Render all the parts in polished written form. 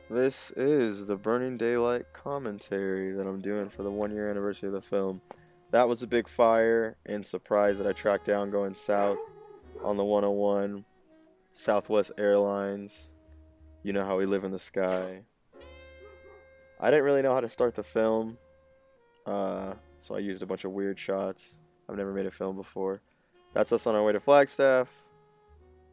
This is the Burning Daylight commentary that I'm doing for the 1 year anniversary of the film. That was a big fire and surprise that I tracked down going south on the 101, Southwest Airlines. You know how we live in the sky. I didn't really know how to start the film, so I used a bunch of weird shots. I've never made a film before. That's us on our way to Flagstaff.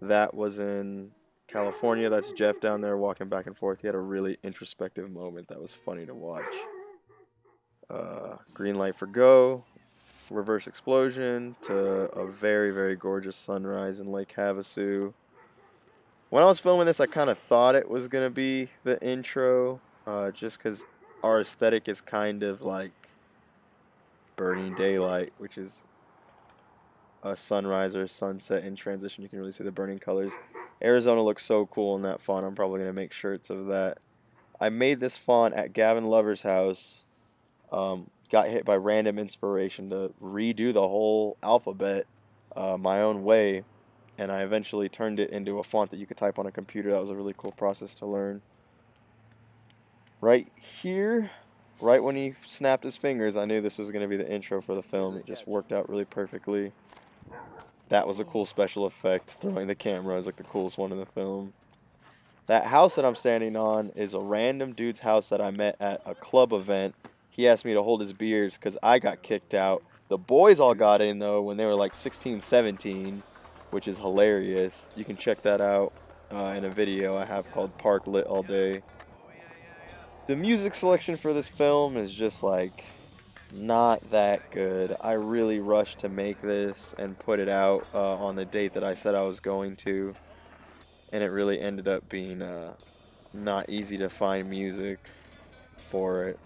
That was in California. That's Jeff down there walking back and forth. He had a really introspective moment that was funny to watch. Green light for go. Reverse explosion to a very, very gorgeous sunrise in Lake Havasu. When I was filming this, I kind of thought it was going to be the intro, just because our aesthetic is kind of like Burning Daylight, which is a sunrise or a sunset in transition. You can really see the burning colors. Arizona looks so cool in that font. I'm probably going to make shirts of that. I made this font at Gavin Lover's house. Got hit by random inspiration to redo the whole alphabet my own way. And I eventually turned it into a font that you could type on a computer. That was a really cool process to learn. Right here, right when he snapped his fingers, I knew this was going to be the intro for the film. It just worked out really perfectly. That was a cool special effect. Throwing the camera is like the coolest one in the film. That house that I'm standing on is a random dude's house that I met at a club event. He asked me to hold his beers because I got kicked out. The boys all got in, though, when they were like 16, 17, which is hilarious. You can check that out in a video I have called Park Lit All Day. The music selection for this film is just like not that good. I really rushed to make this and put it out on the date that I said I was going to, and it really ended up being not easy to find music for it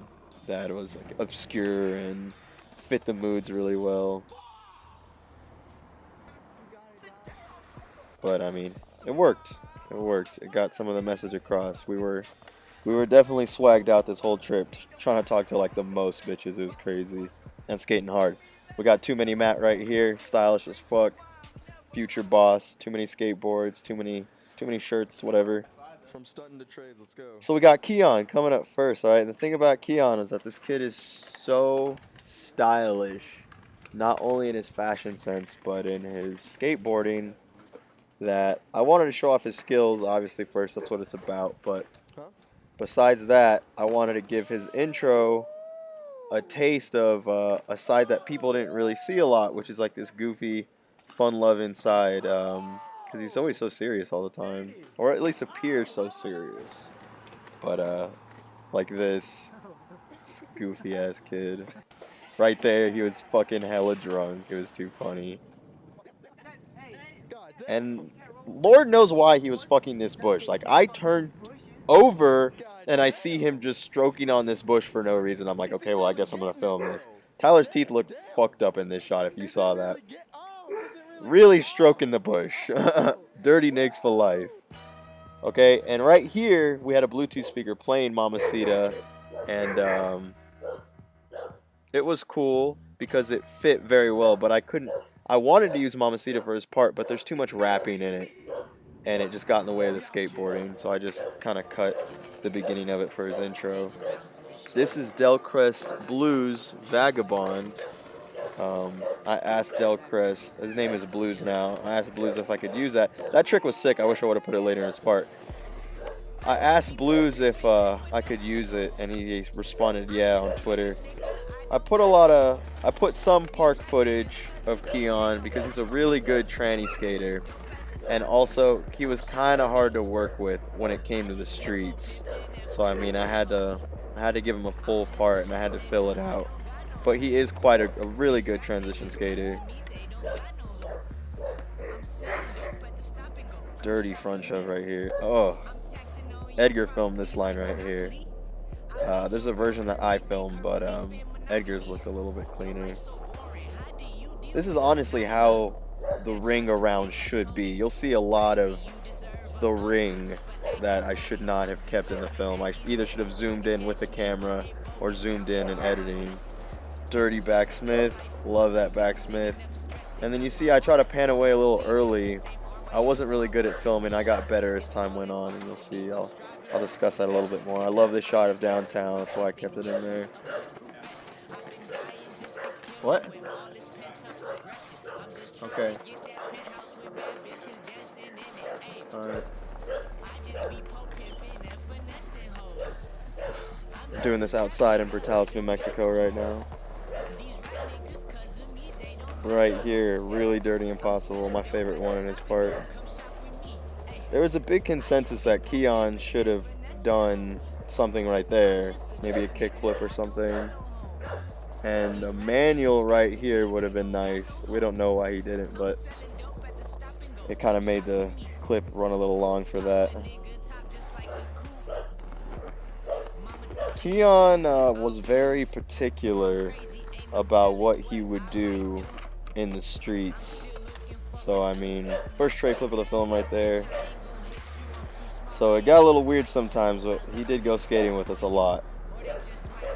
that was like obscure and fit the moods really well. But I mean, it worked. It worked. It got some of the message across. We were definitely swagged out this whole trip, trying to talk to like the most bitches. It was crazy and skating hard. We got Too Many Matt right here, stylish as fuck. Future boss, too many skateboards, too many shirts, whatever. From stunting to trades, let's go. So we got Keon coming up first, all right? The thing about Keon is that this kid is so stylish, not only in his fashion sense, but in his skateboarding, that I wanted to show off his skills, obviously, first. That's what it's about. But besides that, I wanted to give his intro a taste of a side that people didn't really see a lot, which is like this goofy, fun-loving side. Because he's always so serious all the time, or at least appears so serious. But like this goofy ass kid right there, he was fucking hella drunk. It was too funny. And Lord knows why he was fucking this bush. Like, I turned over and I see him just stroking on this bush for no reason. I'm like, okay, well, I guess I'm gonna film this. Tyler's teeth looked fucked up in this shot if you saw that. Really stroking the bush. Dirty Nicks for life. Okay, and right here, we had a Bluetooth speaker playing Mamacita, and it was cool because it fit very well, but I wanted to use Mamacita for his part, but there's too much rapping in it, and it just got in the way of the skateboarding, so I just kind of cut the beginning of it for his intro. This is Delcrest Blues Vagabond. I asked Delcrest, his name is Blues now, I asked Blues if I could use that. That trick was sick, I wish I would have put it later in his part. I asked Blues if I could use it, and he responded yeah on Twitter. I put some park footage of Keon because he's a really good tranny skater, and also he was kind of hard to work with when it came to the streets. So I mean, I had to give him a full part, and I had to fill it out. But he is quite a really good transition skater. Dirty front shove right here. Oh, Edgar filmed this line right here. There's a version that I filmed, but Edgar's looked a little bit cleaner. This is honestly how the ring around should be. You'll see a lot of the ring that I should not have kept in the film. I either should have zoomed in with the camera or zoomed in editing. Dirty backsmith, love that backsmith. And then you see I try to pan away a little early I wasn't really good at filming. I got better as time went on, and you'll see. I'll discuss that a little bit more. I love this shot of downtown. That's why I kept it in there. What? Okay. Alright. Doing this outside in Brutales, New Mexico right now. Right here, Really Dirty Impossible, my favorite one in his part. There was a big consensus that Keon should have done something right there, maybe a kickflip or something. And a manual right here would have been nice. We don't know why he didn't, but it kind of made the clip run a little long for that. Keon was very particular about what he would do in the streets. So, I mean, first tray flip of the film right there. So it got a little weird sometimes, but he did go skating with us a lot.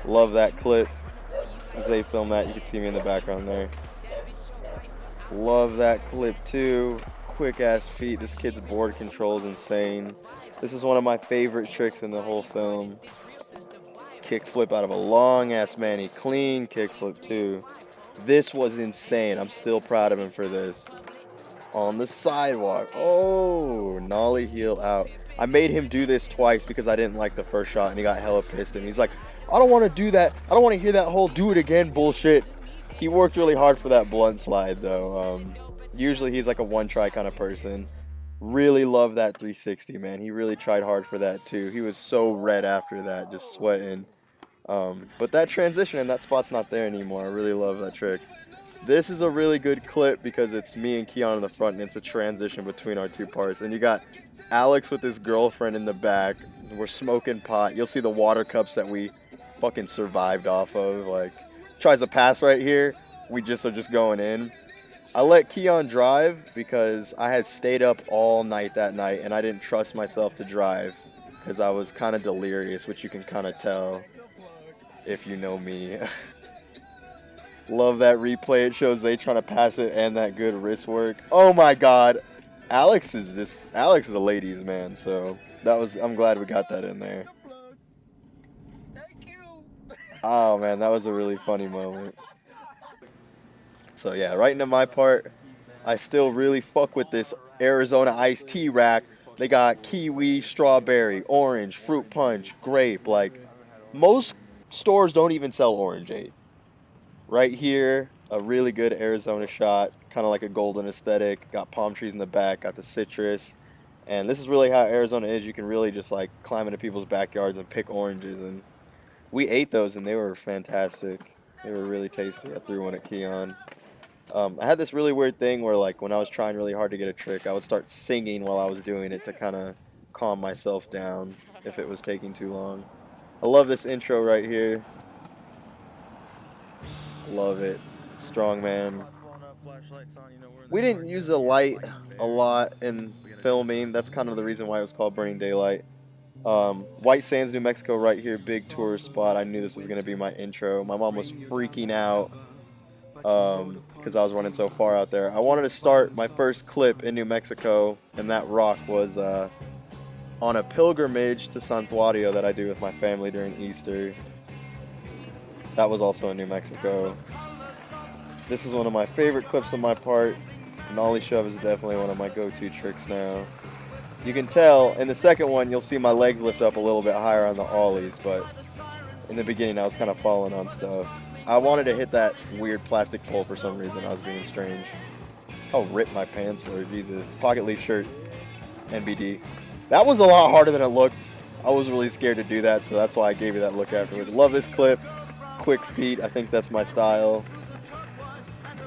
Love that clip. As they film that, you can see me in the background there. Love that clip too. Quick ass feet. This kid's board control is insane. This is one of my favorite tricks in the whole film. Kickflip out of a long ass manny. Clean kickflip too. This was insane. I'm still proud of him for this. On the sidewalk. Oh, nollie heel out. I made him do this twice because I didn't like the first shot, and he got hella pissed at me. He's like, I don't want to do that. I don't want to hear that whole do it again bullshit. He worked really hard for that blunt slide, though. Usually he's like a one-try kind of person. Really love that 360, man. He really tried hard for that, too. He was so red after that, just sweating. But that transition in that spot's not there anymore. I really love that trick. This is a really good clip because it's me and Keon in the front, and it's a transition between our two parts. And you got Alex with his girlfriend in the back. We're smoking pot. You'll see the water cups that we fucking survived off of. Like, tries to pass right here. We just are just going in. I let Keon drive because I had stayed up all night that night, and I didn't trust myself to drive because I was kind of delirious, which you can kind of tell if you know me. Love that replay. It shows they trying to pass it and that good wrist work. Oh my God. Alex is a ladies man, so I'm glad we got that in there. Oh man, that was a really funny moment. So yeah, right into my part. I still really fuck with this Arizona iced tea rack. They got kiwi, strawberry, orange, fruit punch, grape. Like, most stores don't even sell orangeade. Right here, a really good Arizona shot, kind of like a golden aesthetic. Got palm trees in the back, got the citrus. And this is really how Arizona is. You can really just like climb into people's backyards and pick oranges. And we ate those and they were fantastic. They were really tasty. I threw one at Keon. I had this really weird thing where, like, when I was trying really hard to get a trick, I would start singing while I was doing it to kind of calm myself down if it was taking too long. I love this intro right here. Love it. Strongman. We didn't use the light a lot in filming. That's kind of the reason why it was called Burning Daylight. White Sands, New Mexico right here. Big tourist spot. I knew this was going to be my intro. My mom was freaking out because I was running so far out there. I wanted to start my first clip in New Mexico, and that rock was on a pilgrimage to Santuario that I do with my family during Easter. That was also in New Mexico. This is one of my favorite clips on my part. Nollie shove is definitely one of my go-to tricks now. You can tell in the second one, you'll see my legs lift up a little bit higher on the ollies, but in the beginning I was kind of falling on stuff. I wanted to hit that weird plastic pole for some reason. I was being strange. How ripped my pants were, Jesus. Pocket leaf shirt, NBD. That was a lot harder than it looked. I was really scared to do that, so that's why I gave you that look afterwards. Love this clip. Quick feet, I think that's my style.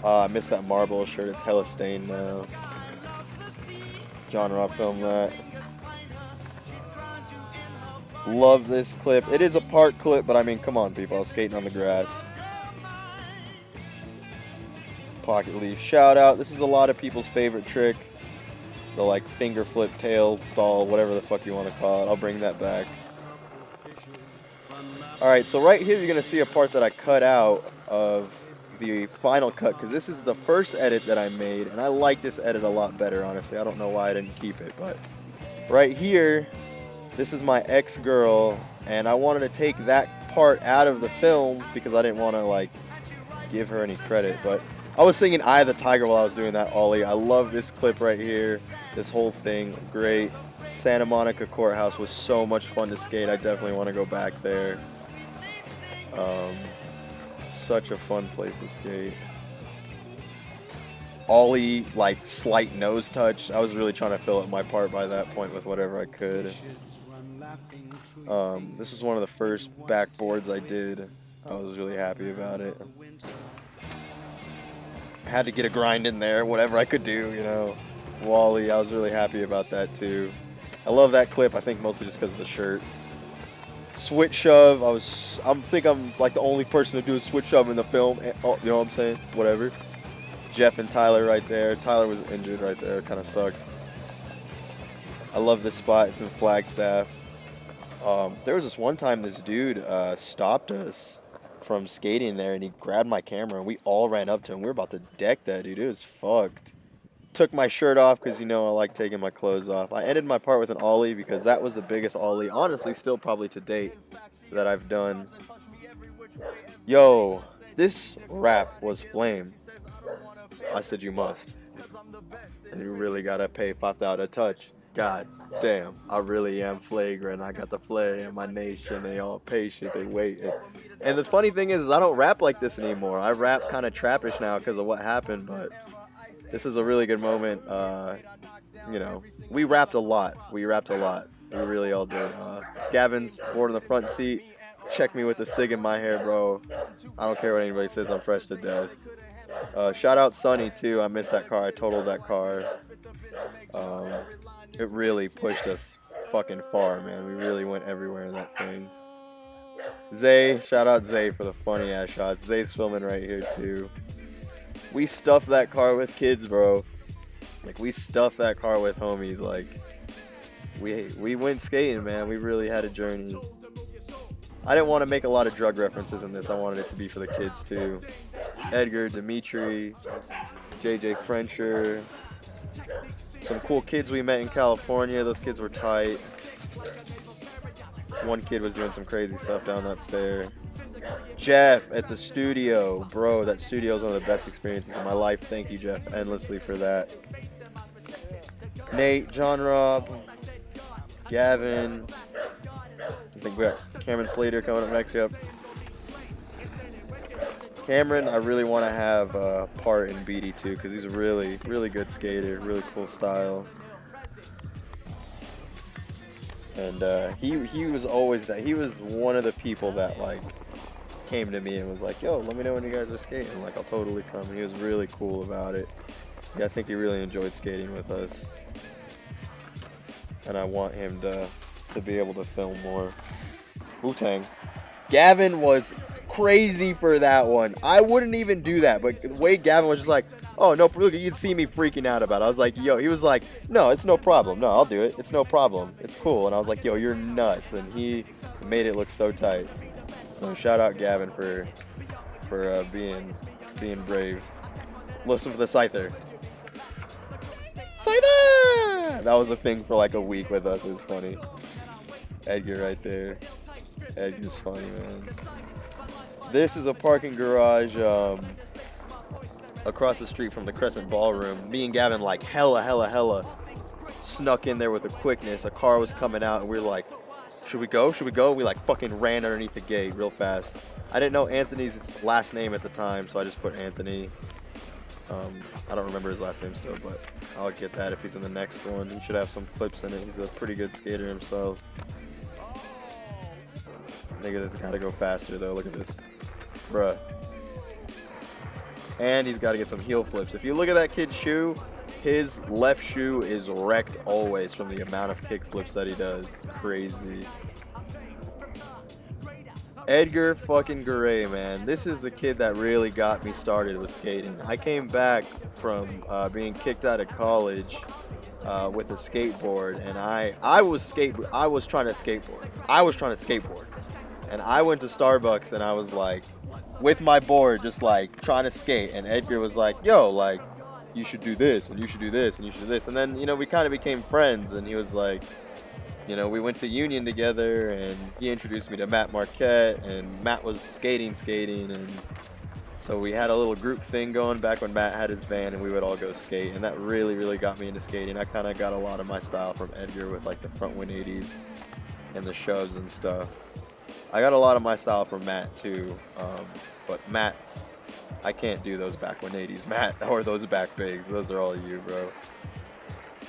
I missed that marble shirt. It's hella stained now. John Rock filmed that. Love this clip. It is a park clip, but I mean, come on, people. I was skating on the grass. Pocket leaf shout out. This is a lot of people's favorite trick. The like finger flip, tail stall, whatever the fuck you want to call it. I'll bring that back. Alright, so right here you're going to see a part that I cut out of the final cut because this is the first edit that I made, and I like this edit a lot better, honestly. I don't know why I didn't keep it, but right here, this is my ex-girl, and I wanted to take that part out of the film because I didn't want to, like, give her any credit, but I was singing Eye of the Tiger while I was doing that ollie. I love this clip right here. This whole thing, great. Santa Monica Courthouse was so much fun to skate. I definitely want to go back there. Such a fun place to skate. Ollie, like, slight nose touch. I was really trying to fill up my part by that point with whatever I could. This was one of the first backboards I did. I was really happy about it. I had to get a grind in there, whatever I could do, you know. Wally, I was really happy about that too. I love that clip, I think mostly just because of the shirt. Switch shove, I think I'm like the only person to do a switch shove in the film. Oh, you know what I'm saying? Whatever. Jeff and Tyler right there. Tyler was injured right there, kind of sucked. I love this spot, it's in Flagstaff. There was this one time this dude stopped us from skating there, and he grabbed my camera, and we all ran up to him. We were about to deck that dude. It was fucked. Took my shirt off because, you know, I like taking my clothes off. I ended my part with an ollie because that was the biggest ollie, honestly, still probably to date, that I've done. Yo, this rap was flame. I said you must. And you really gotta pay $5,000 a touch. God damn, I really am flagrant. I got the flair in my nation. They all patient, they wait. And the funny thing is I don't rap like this anymore. I rap kind of trappish now because of what happened, but this is a really good moment. You know, we rapped a lot. We really all did. It's Gavin's board in the front seat. Check me with the cig in my hair, bro. I don't care what anybody says. I'm fresh to death. Shout out Sonny, too. I missed that car. I totaled that car. It really pushed us fucking far, man. We really went everywhere in that thing. Zay, shout out Zay for the funny ass shots. Zay's filming right here too. We stuffed that car with kids, bro. Like, we stuffed that car with homies. Like, we went skating, man. We really had a journey. I didn't want to make a lot of drug references in this. I wanted it to be for the kids too. Edgar, Dimitri, JJ Frencher. Some cool kids we met in California. Those kids were tight. One kid was doing some crazy stuff down that stair. Jeff at the studio. Bro, that studio is one of the best experiences of my life. Thank you, Jeff, endlessly for that. Nate, John Rob, Gavin. I think we got Cameron Slater coming up next. Yep. Cameron, I really want to have a part in BD too because he's a really, really good skater, really cool style. And he was always that. He was one of the people that, like, came to me and was like, "Yo, let me know when you guys are skating." Like, I'll totally come. He was really cool about it. Yeah, I think he really enjoyed skating with us. And I want him to be able to film more. Wu-Tang. Gavin was crazy for that one. I wouldn't even do that, but the way Gavin was just like, "Oh, no, look, you'd see me freaking out about it." I was like, "Yo," he was like, "No, it's no problem. No, I'll do it. It's no problem. It's cool." And I was like, "Yo, you're nuts." And he made it look so tight. So shout out Gavin for being brave. Listen for the Scyther. Scyther! That was a thing for like a week with us. It was funny. Edgar right there. Edgar's funny, man. This is a parking garage across the street from the Crescent Ballroom. Me and Gavin, like, hella snuck in there with a quickness. A car was coming out, and we were like, should we go? Should we go? We, like, fucking ran underneath the gate real fast. I didn't know Anthony's last name at the time, so I just put Anthony. I don't remember his last name still, but I'll get that if he's in the next one. He should have some clips in it. He's a pretty good skater himself. Nigga, this gotta go faster, though. Look at this. Bruh. And he's got to get some heel flips. If you look at that kid's shoe, his left shoe is wrecked always from the amount of kick flips that he does. It's crazy. Edgar fucking Garay, man. This is the kid that really got me started with skating. I came back from being kicked out of college with a skateboard, and I was trying to skateboard. And I went to Starbucks, and I was like, with my board, just like trying to skate. And Edgar was like, yo, like, you should do this, and you should do this, and you should do this. And then, you know, we kind of became friends, and he was like, you know, we went to Union together, and he introduced me to Matt Marquette, and Matt was skating, and so we had a little group thing going back when Matt had his van, and we would all go skate, and that really, really got me into skating. I kind of got a lot of my style from Edgar with like the front 180s and the shoves and stuff. I got a lot of my style from Matt too, but Matt, I can't do those back 180s, Matt, or those back bigs. Those are all you, bro.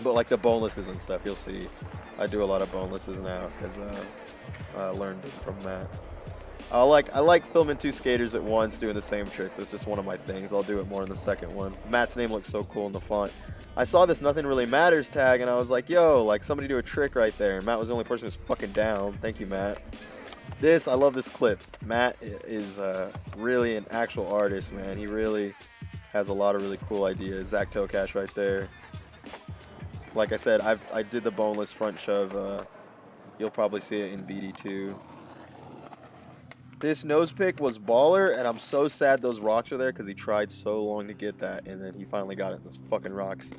But like the bonelesses and stuff, you'll see. I do a lot of bonelesses now because I learned them from Matt. I like filming two skaters at once doing the same tricks. It's just one of my things. I'll do it more in the second one. Matt's name looks so cool in the font. I saw this Nothing Really Matters tag and I was like, yo, like somebody do a trick right there. And Matt was the only person who's fucking down. Thank you, Matt. I love this clip. Matt is really an actual artist, man. He really has a lot of really cool ideas. Zach Tokash right there. Like I said, I did the boneless front shove. You'll probably see it in BD2. This nose pick was baller, and I'm so sad those rocks are there because he tried so long to get that, and then he finally got it in those fucking rocks.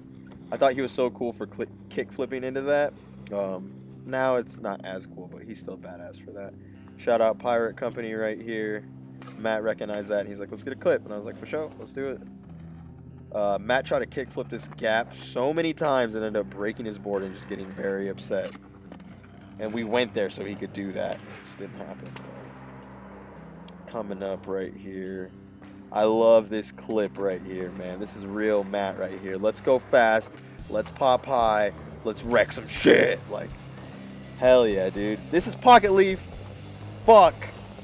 I thought he was so cool for kick flipping into that. Now it's not as cool, but he's still badass for that. Shout out Pirate Company right here. Matt recognized that, and he's like, let's get a clip. And I was like, for sure, let's do it. Matt tried to kick flip this gap so many times and ended up breaking his board and just getting very upset. And we went there so he could do that. It just didn't happen. Coming up right here. I love this clip right here, man. This is real Matt right here. Let's go fast. Let's pop high. Let's wreck some shit. Like, hell yeah, dude. This is Pocket Leaf. Fuck.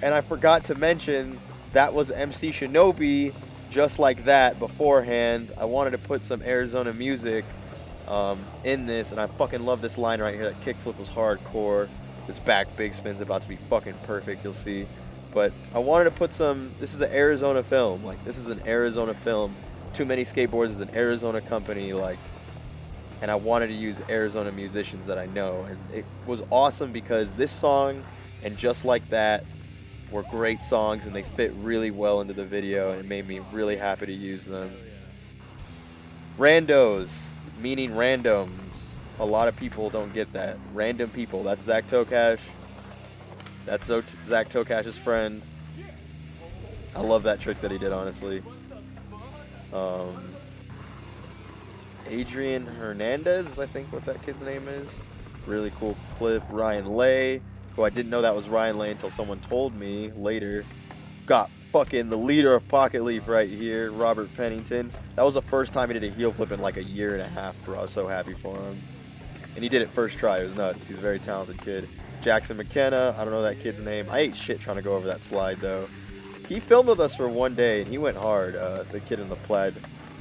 And I forgot to mention that was MC Shinobi. Just like that beforehand. I wanted to put some Arizona music in this, and I fucking love this line right here. That kickflip was hardcore. This back big spin's about to be fucking perfect, you'll see. But I wanted to put some, this is an Arizona film. Like, this is an Arizona film. Too Many Skateboards is an Arizona company, like, and I wanted to use Arizona musicians that I know. And it was awesome because this song and Just Like That were great songs, and they fit really well into the video, and it made me really happy to use them. Randos, meaning randoms. A lot of people don't get that. Random people. That's Zach Tokash. That's Zach Tokash's friend. I love that trick that he did, honestly. Adrian Hernandez is, I think, what that kid's name is. Really cool clip. Ryan Lay, who I didn't know that was Ryan Lay until someone told me later. Got fucking the leader of Pocket Leaf right here, Robert Pennington. That was the first time he did a heel flip in like a year and a half, bro. I was so happy for him. And he did it first try. It was nuts. He's a very talented kid. Jackson McKenna, I don't know that kid's name. I ate shit trying to go over that slide, though. He filmed with us for one day, and he went hard, the kid in the plaid.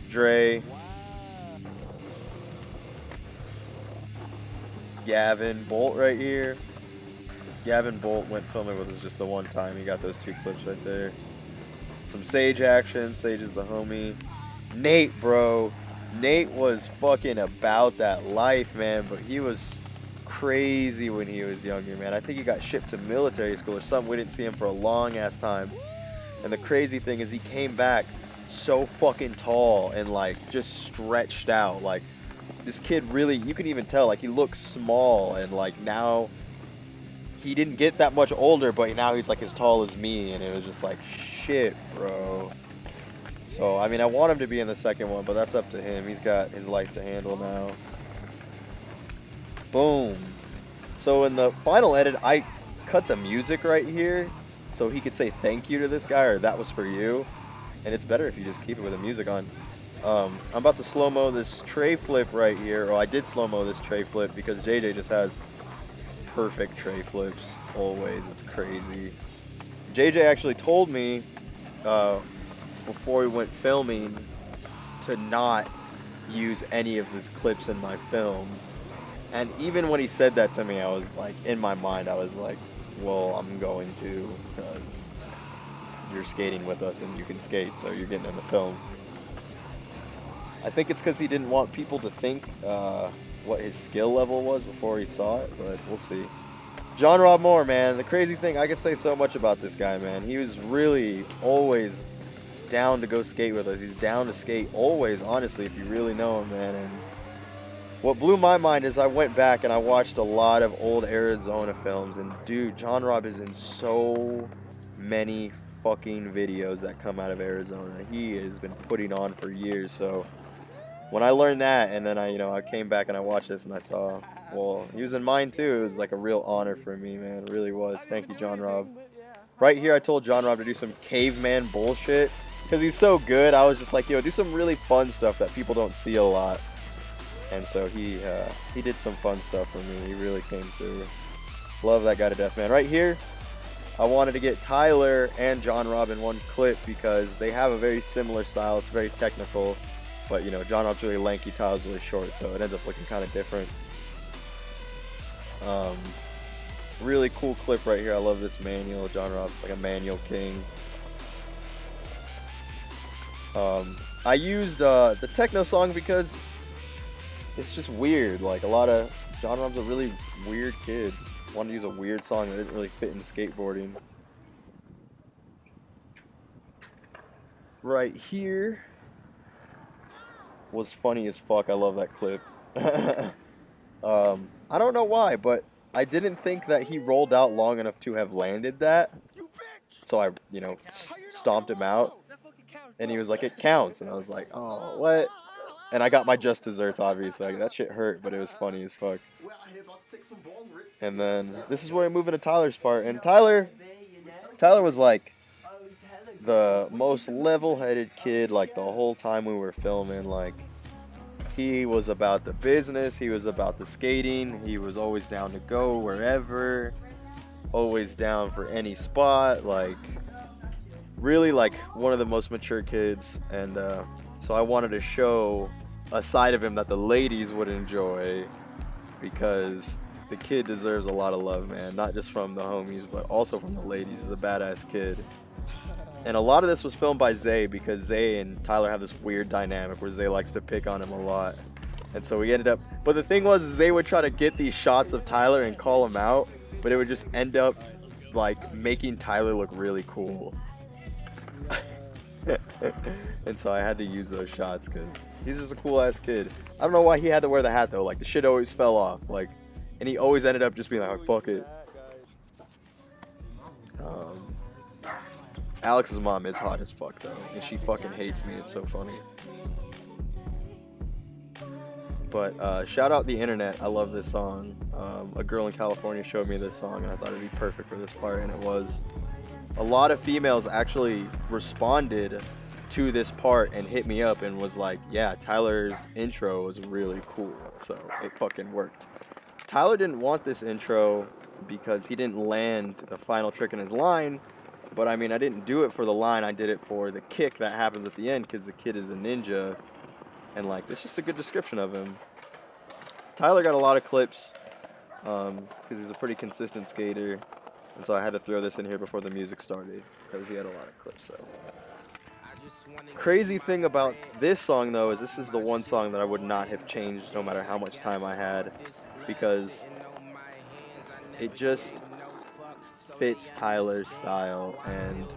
Dre. Gavin Bolt right here. Gavin Bolt went filming with us just the one time. He got those two clips right there. Some Sage action. Sage is the homie. Nate, bro. Nate was fucking about that life, man. But he was crazy when he was younger, man. I think he got shipped to military school or something. We didn't see him for a long ass time. And the crazy thing is he came back so fucking tall and like just stretched out. Like, this kid really, you can even tell, like, he looks small, and like now he didn't get that much older, but now he's like as tall as me, and it was just like, shit, bro. So I mean, I want him to be in the second one, but that's up to him. He's got his life to handle now. Boom. So in the final edit, I cut the music right here so he could say thank you to this guy, or that was for you. And it's better if you just keep it with the music on. I'm about to slow-mo this tray flip right here. Or I did slow-mo this tray flip because JJ just has perfect tray flips always. It's crazy. JJ actually told me before we went filming to not use any of his clips in my film. And even when he said that to me, I was like, in my mind, I was like, well, I'm going to, because you're skating with us and you can skate, so you're getting in the film. I think it's because he didn't want people to think what his skill level was before he saw it, but we'll see. John Rob Moore, man. The crazy thing, I could say so much about this guy, man. He was really always down to go skate with us. He's down to skate always, honestly, if you really know him, man. And what blew my mind is I went back and I watched a lot of old Arizona films, and dude, John Rob is in so many fucking videos that come out of Arizona. He has been putting on for years. So when I learned that, and then I came back and I watched this and I saw, well, he was in mine too. It was like a real honor for me, man. It really was. Thank you, John Rob. Right here, I told John Rob to do some caveman bullshit because he's so good. I was just like, yo, do some really fun stuff that people don't see a lot. And so he did some fun stuff for me. He really came through. Love that guy to death, man. Right here, I wanted to get Tyler and John Rob in one clip because they have a very similar style. It's very technical, but John Rob's really lanky, Tyler's really short, so it ends up looking kind of different. Really cool clip right here. I love this manual. John Rob's like a manual king. I used the techno song because it's just weird. Like John Rob's a really weird kid. Wanted to use a weird song that didn't really fit in skateboarding. Right here was funny as fuck. I love that clip. I don't know why, but I didn't think that he rolled out long enough to have landed that. So I, stomped him out. And he was like, it counts. And I was like, oh, what? And I got my just desserts, obviously. Like, that shit hurt, but it was funny as fuck. And then this is where we move into Tyler's part. And Tyler was like the most level-headed kid like the whole time we were filming. Like, he was about the business. He was about the skating. He was always down to go wherever. Always down for any spot. Like, really like one of the most mature kids. And so I wanted to show a side of him that the ladies would enjoy, because the kid deserves a lot of love, man. Not just from the homies, but also from the ladies. He's a badass kid. And a lot of this was filmed by Zay, because Zay and Tyler have this weird dynamic where Zay likes to pick on him a lot. And so we ended up, but the thing was, Zay would try to get these shots of Tyler and call him out, but it would just end up like making Tyler look really cool. And so I had to use those shots because he's just a cool ass kid. I don't know why he had to wear the hat though. Like, the shit always fell off. Like, and he always ended up just being like, oh, fuck it. Alex's mom is hot as fuck though, and she fucking hates me. It's so funny. But shout out the internet. I love this song. A girl in California showed me this song, and I thought it'd be perfect for this part, and it was. A lot of females actually responded to this part and hit me up and was like, yeah, Tyler's intro was really cool. So it fucking worked. Tyler didn't want this intro because he didn't land the final trick in his line. But I mean, I didn't do it for the line. I did it for the kick that happens at the end, because the kid is a ninja. And like, it's just a good description of him. Tyler got a lot of clips because he's a pretty consistent skater. And so I had to throw this in here before the music started because he had a lot of clips. So crazy thing about this song though is this is the one song that I would not have changed no matter how much time I had, because it just fits Tyler's style. And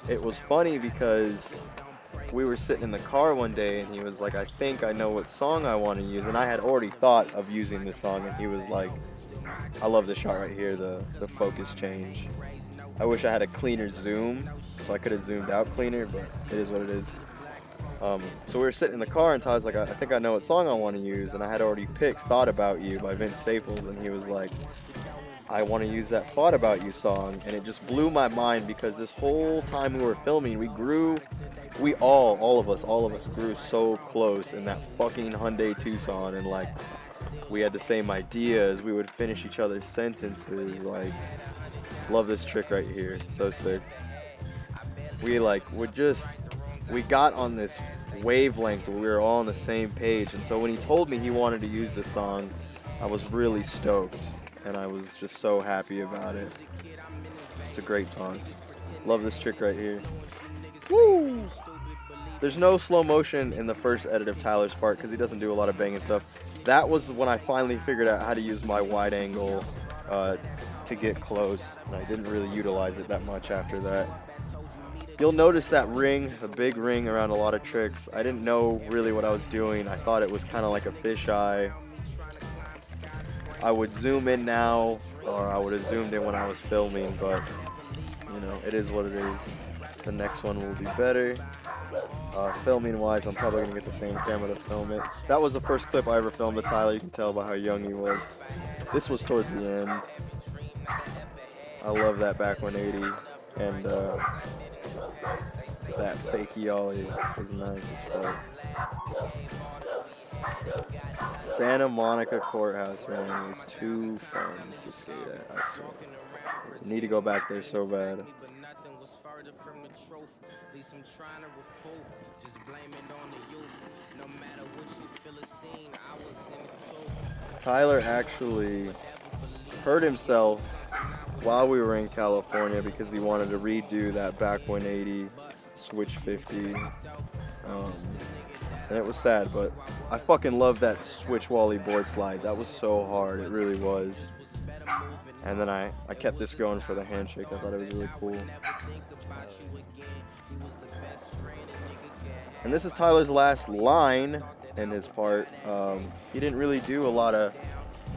it was funny because we were sitting in the car one day and he was like, I think I know what song I want to use. And I had already thought of using this song, and he was like, I love this shot right here, the focus change. I wish I had a cleaner zoom, so I could have zoomed out cleaner, but it is what it is. So we were sitting in the car, and Tyler's like, I think I know what song I want to use, and I had already picked Thought About You by Vince Staples, and he was like, I want to use that Thought About You song, and it just blew my mind because this whole time we were filming, all of us grew so close in that fucking Hyundai Tucson, and like, we had the same ideas. We would finish each other's sentences. Like, love this trick right here. So sick. We got on this wavelength where we were all on the same page. And so when he told me he wanted to use this song, I was really stoked. And I was just so happy about it. It's a great song. Love this trick right here. Woo! There's no slow motion in the first edit of Tyler's part because he doesn't do a lot of banging stuff. That was when I finally figured out how to use my wide angle to get close, and I didn't really utilize it that much after that. You'll notice that ring, a big ring around a lot of tricks. I didn't know really what I was doing. I thought it was kind of like a fisheye. I would zoom in now, or I would have zoomed in when I was filming, but you know, it is what it is. The next one will be better. Filming wise, I'm probably gonna get the same camera to film it. That was the first clip I ever filmed of Tyler. You can tell by how young he was. This was towards the end. I love that back 180, and that fakey ollie was nice as fuck. Santa Monica Courthouse, man, it was too fun to skate at, I swear. I need to go back there so bad. Tyler actually hurt himself while we were in California because he wanted to redo that back 180 switch 50. And it was sad, but I fucking love that switch wally board slide. That was so hard, it really was. And then I kept this going for the handshake. I thought it was really cool. And this is Tyler's last line in his part. He didn't really do a lot of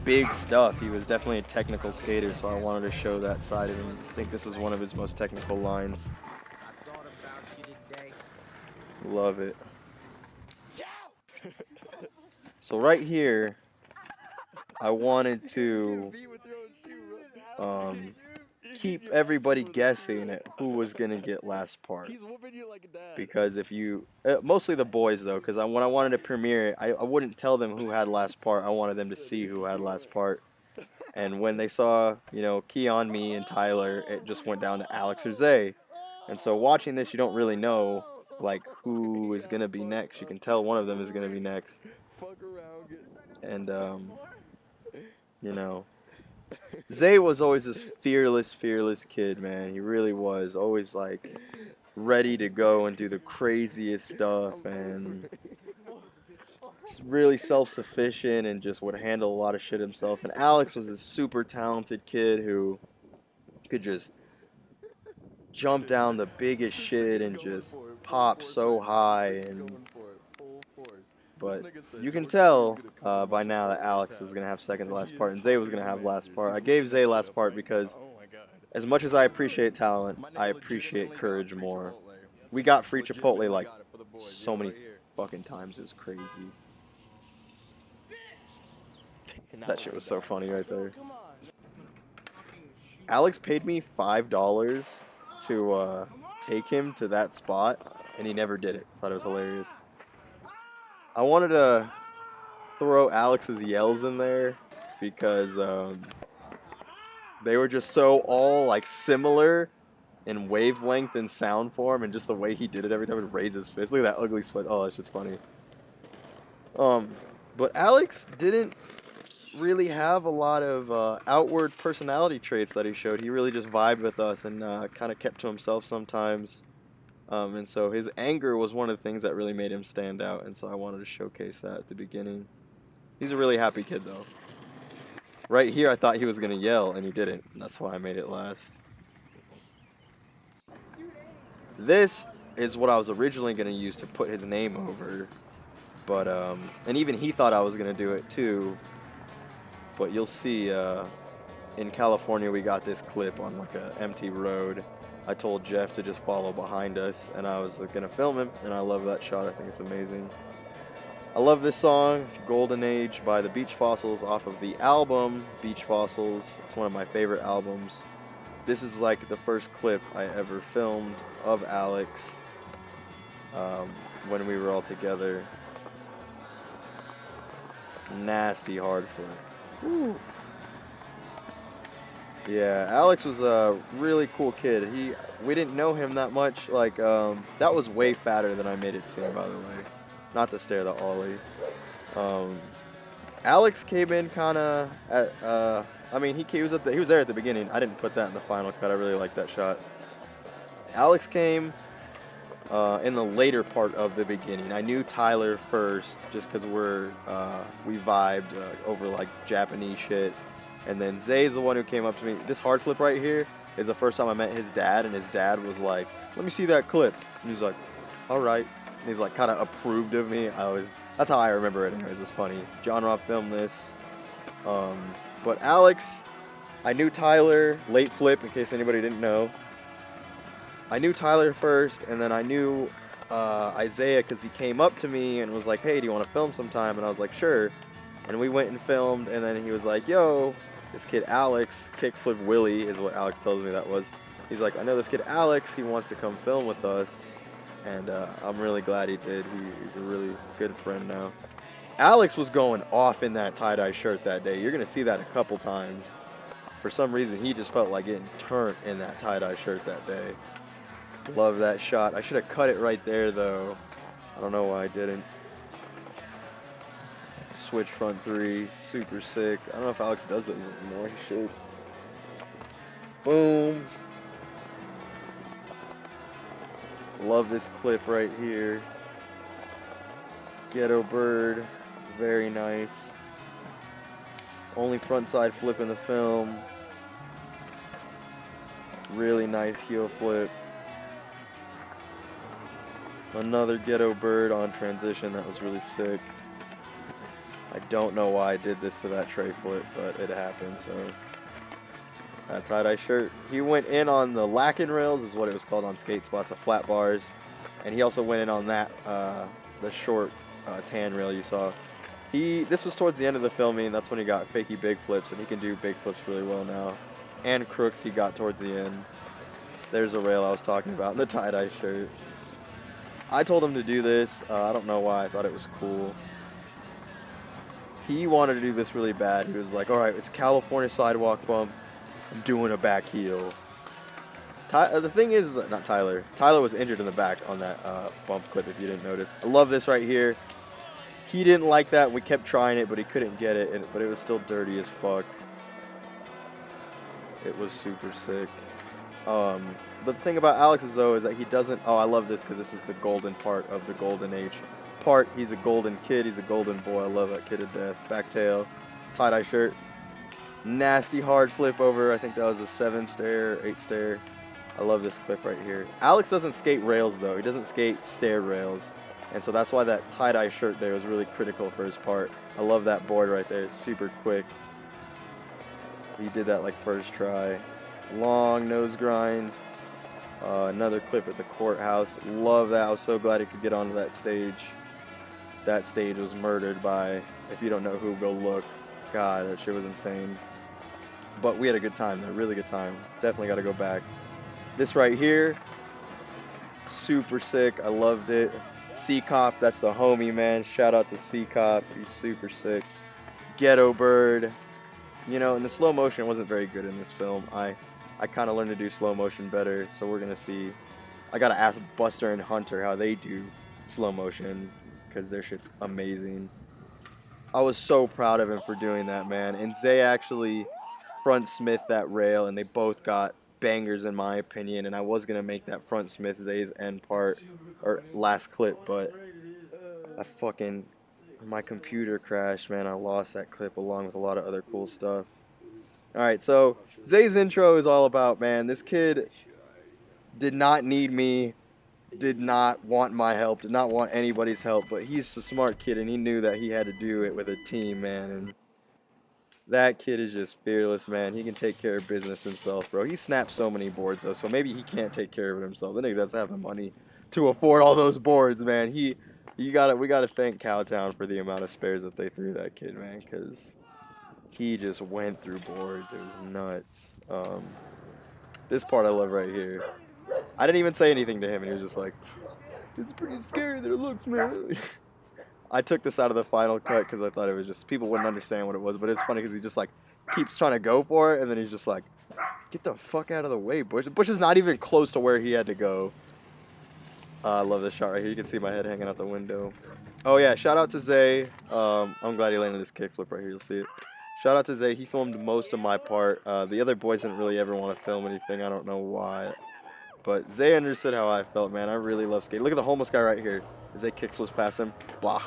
big stuff. He was definitely a technical skater, so I wanted to show that side of him. I think this is one of his most technical lines. Love it. So right here, I wanted to keep everybody guessing at who was gonna get last part. Because if you, mostly the boys though, because when I wanted to premiere it, I wouldn't tell them who had last part. I wanted them to see who had last part. And when they saw, you know, Keon, me, and Tyler, it just went down to Alex or Zay. And so watching this, you don't really know like who is gonna be next. You can tell one of them is gonna be next. And you know, Zay was always this fearless kid, man. He really was. Always like ready to go and do the craziest stuff, and really self-sufficient and just would handle a lot of shit himself. And Alex was a super talented kid who could just jump down the biggest shit and just pop so high. But you can tell by now that Alex was going to have second to last part and Zay was going to have last part. I gave Zay last part because as much as I appreciate talent, I appreciate courage more. We got free Chipotle like so many fucking times. It was crazy. That shit was so funny right there. Alex paid me $5 to take him to that spot, and he never did it. Thought it was hilarious. I wanted to throw Alex's yells in there because they were just so all like similar in wavelength and sound form, and just the way he did it every time he'd raise his fist. Look at that ugly sweat. Oh, that's just funny. But Alex didn't really have a lot of outward personality traits that he showed. He really just vibed with us and kind of kept to himself sometimes. And so his anger was one of the things that really made him stand out, and so I wanted to showcase that at the beginning. He's a really happy kid, though. Right here, I thought he was going to yell, and he didn't. And that's why I made it last. This is what I was originally going to use to put his name over. But, and even he thought I was going to do it, too. But you'll see, in California, we got this clip on, like, an empty road. I told Jeff to just follow behind us, and I was going to film him, and I love that shot. I think it's amazing. I love this song, Golden Age by the Beach Fossils, off of the album Beach Fossils. It's one of my favorite albums. This is like the first clip I ever filmed of Alex when we were all together. Nasty hard flip. Woo. Yeah, Alex was a really cool kid. We didn't know him that much. Like, that was way fatter than I made it seem, by the way. Not the stair, the ollie. Alex came in kind of at, I mean, he was there at the beginning. I didn't put that in the final cut. I really like that shot. Alex came in the later part of the beginning. I knew Tyler first just because we vibed over like Japanese shit. And then Zay's the one who came up to me. This hard flip right here is the first time I met his dad, and his dad was like, "Let me see that clip." And he's like, "All right." And he's like, kind of approved of me. That's how I remember it. Anyways, it's funny. John Robb filmed this. But Alex, I knew Tyler, late flip, in case anybody didn't know. I knew Tyler first, and then I knew Isaiah because he came up to me and was like, "Hey, do you want to film sometime?" And I was like, "Sure." And we went and filmed, and then he was like, "Yo, this kid Alex, Kickflip Willie is what Alex tells me that was." He's like, "I know this kid Alex, he wants to come film with us." And I'm really glad he did. He's a really good friend now. Alex was going off in that tie-dye shirt that day. You're going to see that a couple times. For some reason, he just felt like getting turned in that tie-dye shirt that day. Love that shot. I should have cut it right there, though. I don't know why I didn't. Switch front three. Super sick. I don't know if Alex does those anymore. He should. Boom. Love this clip right here. Ghetto bird. Very nice. Only front side flip in the film. Really nice heel flip. Another ghetto bird on transition. That was really sick. I don't know why I did this to that tray flip, but it happened, so. That tie-dye shirt. He went in on the lacking rails, is what it was called on skate spots, the flat bars. And he also went in on that, the short tan rail you saw. This was towards the end of the filming. That's when he got fakey big flips, and he can do big flips really well now. And crooks he got towards the end. There's the rail I was talking about in the tie-dye shirt. I told him to do this. I don't know why. I thought it was cool. He wanted to do this really bad. He was like, "All right, it's California sidewalk bump. I'm doing a back heel." The thing is, not Tyler. Tyler was injured in the back on that bump clip, if you didn't notice. I love this right here. He didn't like that. We kept trying it, but he couldn't get it. But it was still dirty as fuck. It was super sick. But the thing about Alex is, though, is that he doesn't... Oh, I love this because this is the golden part of the golden age part. He's a golden kid. He's a golden boy. I love that kid to death. Back tail. Tie-dye shirt. Nasty hard flip over. I think that was a 7-stair, 8-stair. I love this clip right here. Alex doesn't skate rails, though. He doesn't skate stair rails. And so that's why that tie-dye shirt there was really critical for his part. I love that board right there. It's super quick. He did that like first try. Long nose grind. Another clip at the courthouse. Love that. I was so glad he could get onto that stage. That stage was murdered by, if you don't know who, go look. God, that shit was insane. But we had a good time, though. Really good time. Definitely got to go back. This right here, super sick. I loved it. C-Cop, that's the homie, man. Shout out to C-Cop. He's super sick. Ghetto Bird. You know, and the slow motion wasn't very good in this film. I kind of learned to do slow motion better, so we're going to see. I got to ask Buster and Hunter how they do slow motion, because their shit's amazing. I was so proud of him for doing that, man. And Zay actually front Smith that rail, and they both got bangers in my opinion. And I was going to make that front Smith Zay's end part, or last clip, but my computer crashed, man. I lost that clip along with a lot of other cool stuff. Alright, so Zay's intro is all about, man, this kid did not need me, did not want my help, did not want anybody's help, but he's a smart kid, and he knew that he had to do it with a team, man, and that kid is just fearless, man. He can take care of business himself, bro. He snapped so many boards, though, so maybe he can't take care of it himself. The nigga doesn't have the money to afford all those boards, man. We gotta thank Cowtown for the amount of spares that they threw that kid, man, because he just went through boards. It was nuts. This part I love right here. I didn't even say anything to him, and he was just like, "It's pretty scary that it looks, man." I took this out of the final cut because I thought it was just, people wouldn't understand what it was, but it's funny because he just like keeps trying to go for it, and then he's just like, "Get the fuck out of the way, Bush." Bush is not even close to where he had to go. I love this shot right here. You can see my head hanging out the window. Oh yeah, shout out to Zay. I'm glad he landed this kickflip right here. You'll see it. Shout out to Zay. He filmed most of my part. The other boys didn't really ever want to film anything. I don't know why. But Zay understood how I felt, man. I really love skating. Look at the homeless guy right here. Zay kickflips past him. Blah.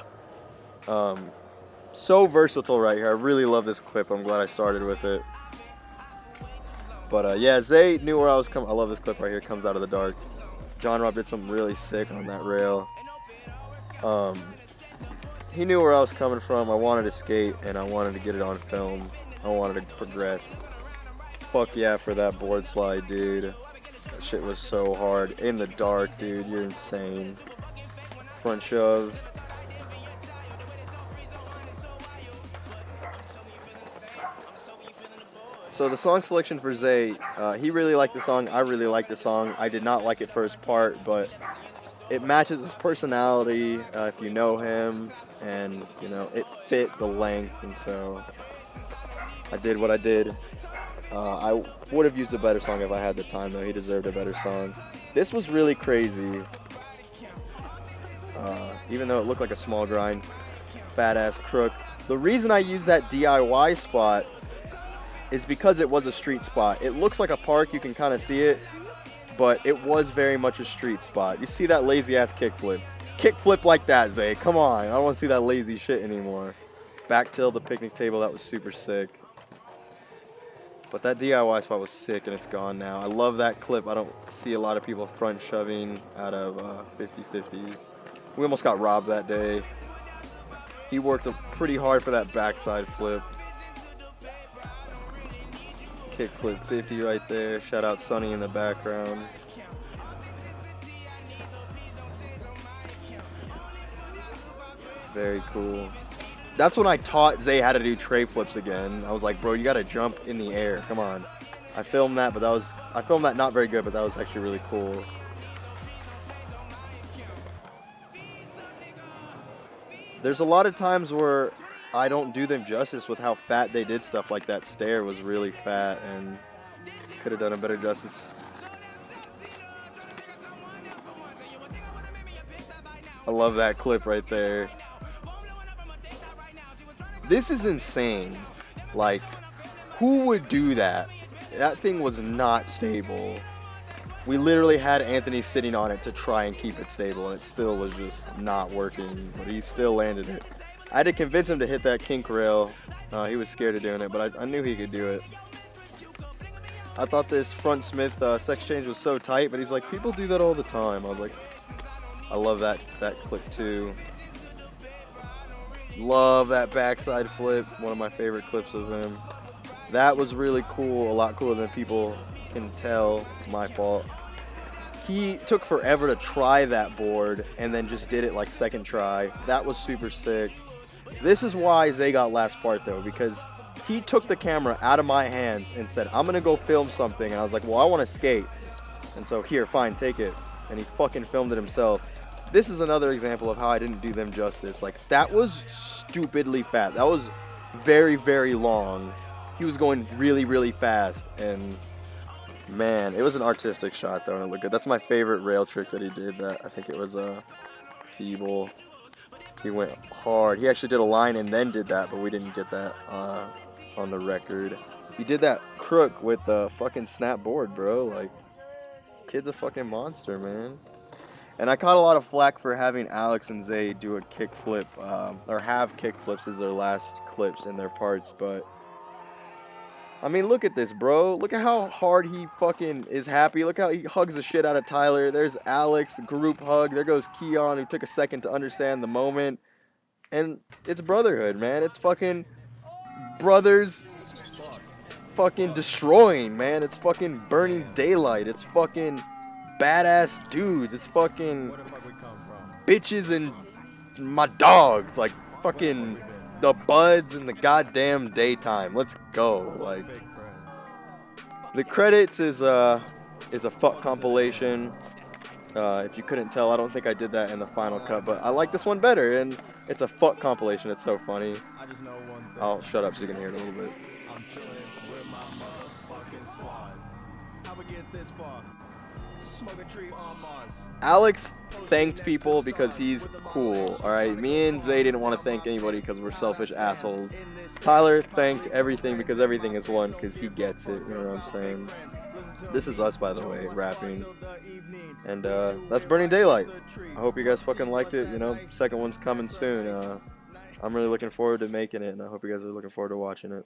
So versatile right here. I really love this clip. I'm glad I started with it. But yeah, Zay knew where I was coming. I love this clip right here. Comes out of the dark. John Robb did something really sick on that rail. He knew where I was coming from. I wanted to skate, and I wanted to get it on film. I wanted to progress. Fuck yeah for that board slide, dude. That shit was so hard. In the dark, dude. You're insane. Front shove. So the song selection for Zay, he really liked the song. I really liked the song. I did not like it first part, but it matches his personality if you know him, and you know it fit the length, and so I did what I did. I would have used a better song if I had the time, though. He deserved a better song. This was really crazy. Even though it looked like a small grind, fat ass crook. The reason I used that DIY spot is because it was a street spot. It looks like a park, you can kind of see it, but it was very much a street spot. You see that lazy ass kickflip. Kickflip like that, Zay. Come on. I don't want to see that lazy shit anymore. Back till the picnic table, that was super sick. But that DIY spot was sick, and it's gone now. I love that clip. I don't see a lot of people front shoving out of 50-50s. We almost got robbed that day. He worked pretty hard for that backside flip. Kickflip 50 right there. Shout out Sonny in the background. Very cool. That's when I taught Zay how to do tray flips again. I was like, bro, you gotta jump in the air. Come on. I filmed that, but I filmed that not very good, but that was actually really cool. There's a lot of times where I don't do them justice with how fat they did stuff. Like that stair was really fat, and could have done a better justice. I love that clip right there. This is insane. Like, who would do that? That thing was not stable. We literally had Anthony sitting on it to try and keep it stable, and it still was just not working, but he still landed it. I had to convince him to hit that kink rail. He was scared of doing it, but I knew he could do it. I thought this front Smith sex change was so tight, but he's like, people do that all the time. I was like, I love that clip too. Love that backside flip, one of my favorite clips of him. That was really cool, a lot cooler than people can tell. My fault. He took forever to try that board and then just did it like second try. That was super sick. This is why Zay got last part though, because he took the camera out of my hands and said, I'm gonna go film something, and I was like, well, I want to skate, and so here, fine, take it, and he fucking filmed it himself. This is another example of how I didn't do them justice. Like, that was stupidly fat. That was very, very long. He was going really, really fast, and man, it was an artistic shot though, and it looked good. That's my favorite rail trick that he did. That I think it was feeble. He went hard. He actually did a line and then did that, but we didn't get that on the record. He did that crook with the fucking snap board, bro. Like, kid's a fucking monster, man. And I caught a lot of flack for having Alex and Zay do a kickflip, or have kickflips as their last clips in their parts, but I mean, look at this, bro. Look at how hard he fucking is happy. Look how he hugs the shit out of Tyler. There's Alex, group hug. There goes Keon, who took a second to understand the moment. And it's brotherhood, man. It's fucking brothers fucking destroying, man. It's fucking burning daylight. It's fucking badass dudes. It's fucking bitches and my dogs. Like, fucking the buds in the goddamn daytime. Let's go. Like, the credits is a fuck compilation. If you couldn't tell, I don't think I did that in the final cut, but I like this one better, and it's a fuck compilation. It's so funny. I'll shut up so you can hear it a little bit. Alex thanked people because he's cool, alright? Me and Zay didn't want to thank anybody because we're selfish assholes. Tyler thanked everything because everything is one, because he gets it, you know what I'm saying? This is us, by the way, rapping. And that's Burning Daylight. I hope you guys fucking liked it, you know? Second one's coming soon. I'm really looking forward to making it, and I hope you guys are looking forward to watching it.